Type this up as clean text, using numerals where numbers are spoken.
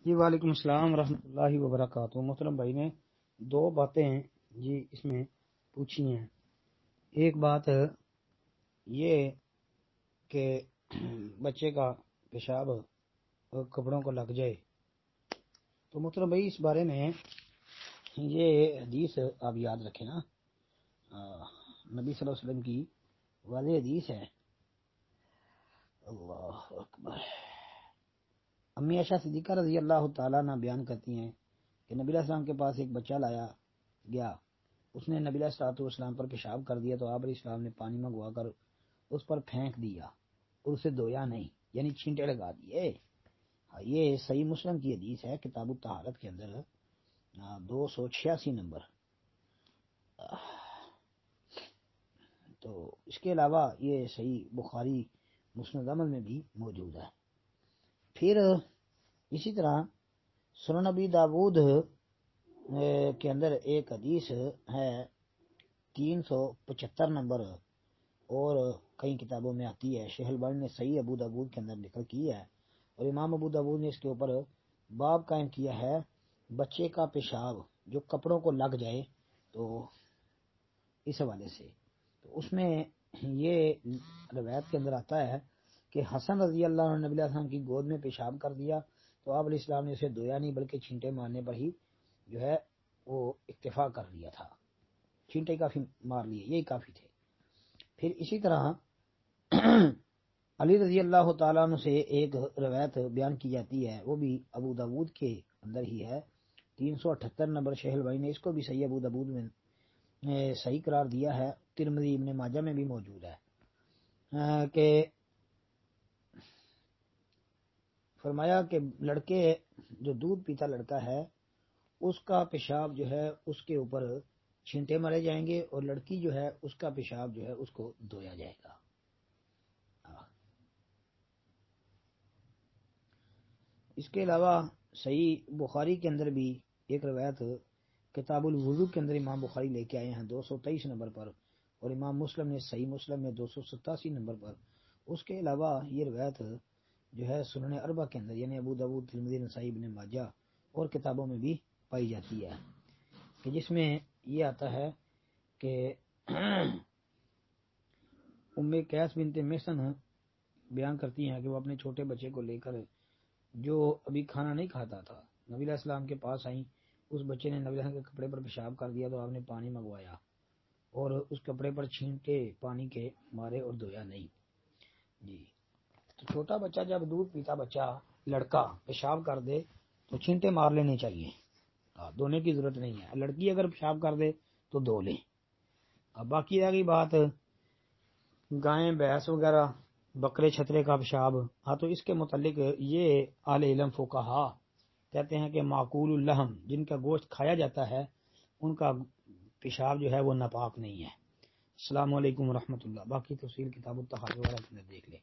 جی وعلیکم السلام ورحمۃ اللہ وبرکاتہ۔ محترم بھائی نے دو باتیں جی اس میں پوچھی ہیں۔ ایک بات یہ کہ بچے کا پیشاب کپڑوں کو لگ جائے، تو محترم بھائی اس بارے میں یہ حدیث آپ یاد رکھیں نا، نبی صلی اللہ علیہ وسلم کی واضح حدیث ہے۔ اللہ اکبر۔ امی عائشہ صدیقہ رضی اللہ تعالیٰ عنہ بیان کرتی ہیں کہ نبی علیہ السلام کے پاس ایک بچہ لایا گیا، اس نے نبی علیہ السلام پر پیشاب کر دیا تو آپ علیہ السلام نے پانی منگوا کر اس پر پھینک دیا اور اسے دھویا نہیں، یعنی چھینٹے لگا دیے۔ یہ صحیح مسلم کی حدیث ہے، کتاب الطہارت کے اندر 286 نمبر۔ تو اس کے علاوہ یہ صحیح بخاری مسند عمل میں بھی موجود ہے۔ پھر اسی طرح سنن نبی داود کے اندر ایک حدیث ہے 375 نمبر، اور کئی کتابوں میں آتی ہے۔ شیخ البانی نے صحیح ابو داود کے اندر ذکر کی ہے، اور امام ابو داود نے اس کے اوپر باب قائم کیا ہے، بچے کا پیشاب جو کپڑوں کو لگ جائے تو اس حوالے سے۔ تو اس میں یہ روایت کے اندر آتا ہے کہ حسن رضی اللہ عنہ نے نبی علیہ السلام کی گود میں پیشاب کر دیا تو آپ علیہ السلام نے اسے دھویا نہیں بلکہ چھینٹے مارنے پر ہی جو ہے وہ اکتفا کر لیا تھا، چھینٹے کافی مار لیے، یہی کافی تھے۔ پھر اسی طرح علی رضی اللہ تعالیٰ عنہ سے ایک روایت بیان کی جاتی ہے، وہ بھی ابو داود کے اندر ہی ہے، 378 نمبر۔ شیخ البانی نے اس کو بھی صحیح ابو داود میں صحیح قرار دیا ہے، ترمذی ابن ماجہ میں بھی موجود ہے، کہ فرمایا کہ لڑکے جو دودھ پیتا لڑکا ہے اس کا پیشاب جو ہے اس کے اوپر چھینٹے مارے جائیں گے، اور لڑکی جو ہے اس کا پیشاب جو ہے اس کو دھویا جائے گا۔ اس کے علاوہ صحیح بخاری کے اندر بھی ایک روایت کتاب الوضو کے اندر امام بخاری لے کے آئے ہیں 223 نمبر پر، اور امام مسلم نے صحیح مسلم میں 287 نمبر پر۔ اس کے علاوہ یہ روایت جو ہے سنن اربع کے اندر یعنی ابو داود، ترمذی، نسائی، ابن ماجہ اور کتابوں میں بھی پائی جاتی ہے، کہ جس میں یہ آتا ہے کہ ام قیس بنت محصن بیان کرتی ہیں کہ وہ اپنے چھوٹے بچے کو لے کر جو ابھی کھانا نہیں کھاتا تھا نبی علیہ السلام کے پاس آئیں، اس بچے نے نبی علیہ السلام کے کپڑے پر پیشاب کر دیا تو آپ نے پانی منگوایا اور اس کپڑے پر چھینٹے پانی کے مارے اور دھویا نہیں۔ جی تو چھوٹا بچہ جب دودھ پیتا بچہ لڑکا پیشاب کر دے تو چھینٹے مار لینے چاہیے، دھونے کی ضرورت نہیں ہے۔ لڑکی اگر پیشاب کر دے تو دھو لیں۔ اب باقی رہ گئی بات گائیں بھینس وغیرہ بکرے چھترے کا پیشاب، تو اس کے متعلق یہ اہل علم فقہا کہتے ہیں کہ معقول اللحم جن کا گوشت کھایا جاتا ہے ان کا پیشاب جو ہے وہ ناپاک نہیں ہے۔ السلام علیکم ورحمۃ اللہ۔ باقی تفصیل کتاب الطہارت وغیرہ کے اندر دیکھ لیں۔